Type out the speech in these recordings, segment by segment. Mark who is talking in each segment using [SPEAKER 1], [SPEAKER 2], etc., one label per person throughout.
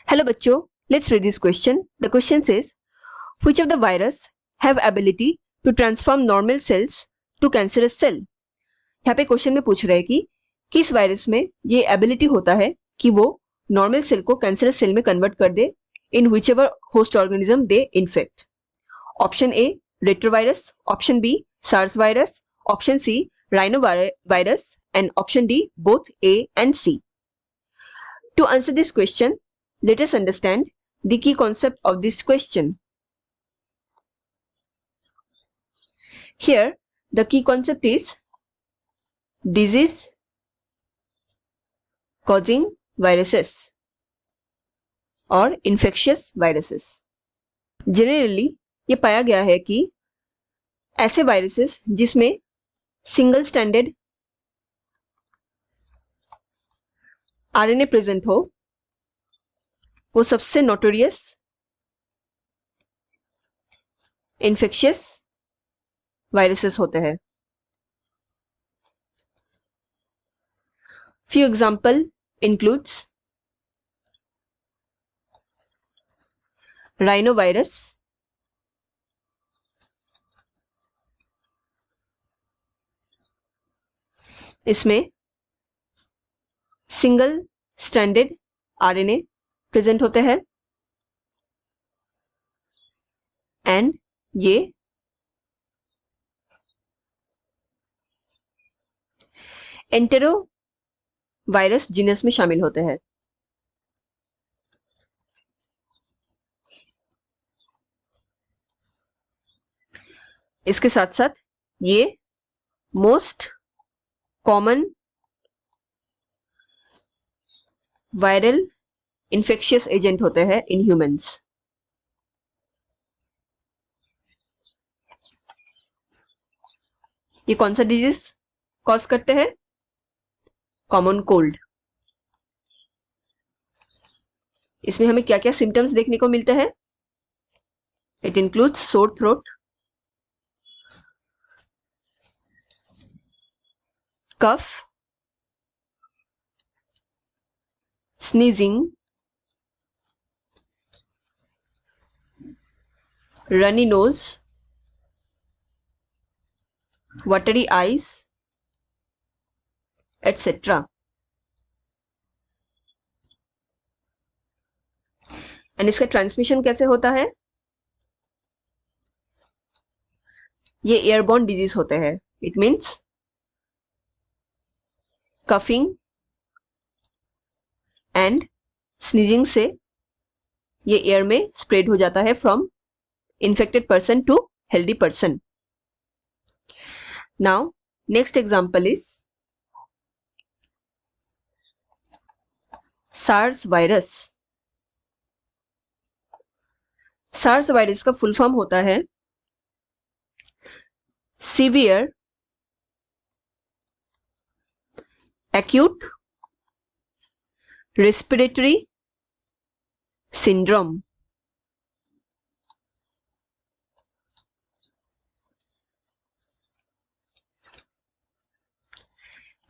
[SPEAKER 1] Hello बच्चों, let's read this question. The question says, which of the virus have ability to transform normal cells to cancerous cell? यहाँ पे question में पूछ रहे हैं कि किस वायरस में ये एबिलिटी होता है कि वो नॉर्मल सेल को कैंसरस सेल में कन्वर्ट कर दे in which ever host organism they infect. Option A retrovirus, option B SARS virus, option C rhino virus and option D both A and C. To answer this question, let us understand the key concept of this question. Here, the key concept is disease causing viruses or infectious viruses. Generally, ये पाया गया है कि ऐसे viruses जिसमें single standard RNA present हो वो सबसे नोटोरियस इन्फेक्शियस वायरसेस होते हैं. Few example includes rhinovirus, इसमें सिंगल स्ट्रैंडेड आरएनए प्रेजेंट होते हैं एंड ये एंटेरो वायरस जीनस में शामिल होते हैं. इसके साथ साथ ये most common viral infectious agent होते हैं इन ह्यूमंस. ये कौन सा डिजीज कॉज करते हैं? Common cold. इसमें हमें क्या क्या सिम्टम्स देखने को मिलते हैं? It includes sore throat, cough, sneezing, runny nose, watery eyes, etc. And इसका ट्रांसमिशन कैसे होता है? ये एयरबॉर्न डिजीज होते हैं. It means coughing and sneezing से ये एयर में स्प्रेड हो जाता है from infected person to healthy person. Now next example is SARS virus. SARS virus का फुल फॉर्म होता है सीवियर एक्यूट रेस्पिरेटरी सिंड्रोम.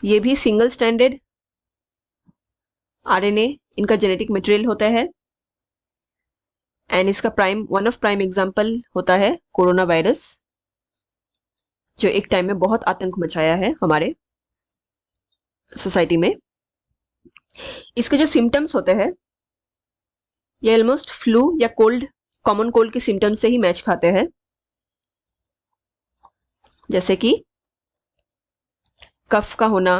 [SPEAKER 1] ये भी सिंगल स्टैंडर्ड आरएनए इनका जेनेटिक मटेरियल होता है एंड इसका वन ऑफ प्राइम एग्जांपल होता है कोरोना वायरस, जो एक टाइम में बहुत आतंक मचाया है हमारे सोसाइटी में. इसके जो सिम्टम्स होते हैं ये ऑलमोस्ट फ्लू या कोल्ड, कॉमन कोल्ड के सिम्टम्स से ही मैच खाते हैं, जैसे कि कफ का होना,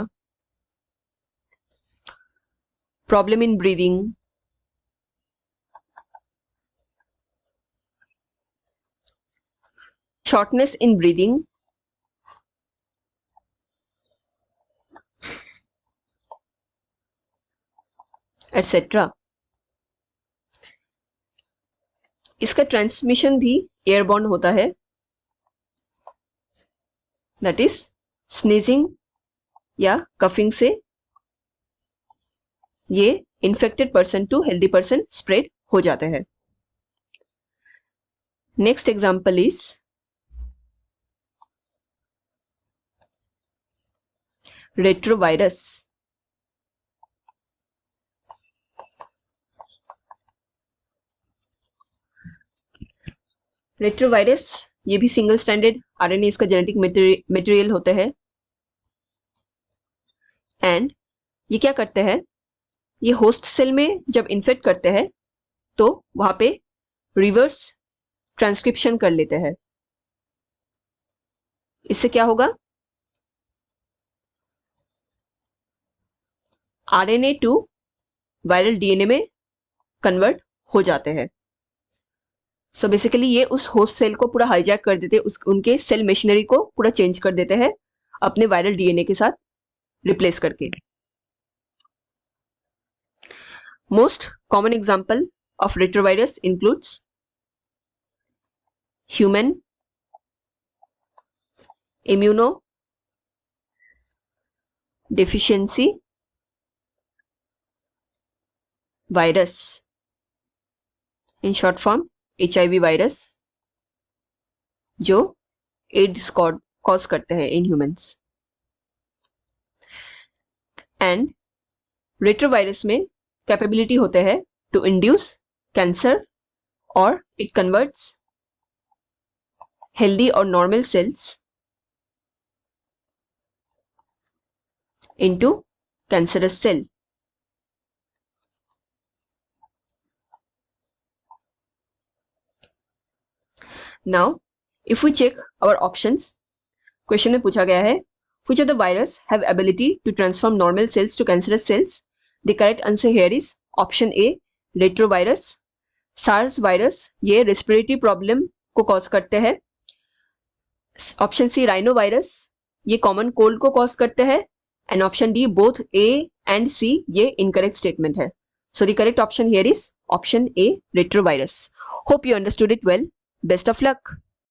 [SPEAKER 1] problem in breathing, shortness in breathing, etcetera. इसका ट्रांसमिशन भी एयरबॉर्न होता है, दैट इज स्नीजिंग या कफिंग से ये infected person to healthy person spread हो जाते हैं. Next example is retrovirus. Retrovirus ये भी सिंगल स्ट्रैंडेड आरएनए इसका जेनेटिक मटेरियल होता है एंड ये क्या करते हैं, ये होस्ट सेल में जब इन्फेक्ट करते हैं तो वहां पे रिवर्स ट्रांसक्रिप्शन कर लेते हैं। इससे क्या होगा, आरएनए टू वायरल डीएनए में कन्वर्ट हो जाते हैं। सो बेसिकली ये उस होस्ट सेल को पूरा हाईजैक कर देते हैं, उनके सेल मशीनरी को पूरा चेंज कर देते हैं अपने वायरल डीएनए के साथ रिप्लेस करके। Most common example of retrovirus includes human immunodeficiency virus, in short form HIV virus, जो एड्स कॉज करते हैं इन ह्यूमंस। एंड रेट्रोवायरस में कैपेबिलिटी होते हैं टू इंड्यूस कैंसर और इट कन्वर्ट्स हेल्दी और normal cells into cancerous cell. Now if we check our options, question में पूछा गया है which of the virus have ability to transform normal cells to cancerous cells? The correct answer here is option A, retrovirus. SARS virus ये respiratory problem को cause करते हैं। Option C rhino virus ये common cold को cause करते हैं and option D both A and C ये incorrect statement है। So the correct option here is option A, retrovirus. Hope you understood it well. Best of luck.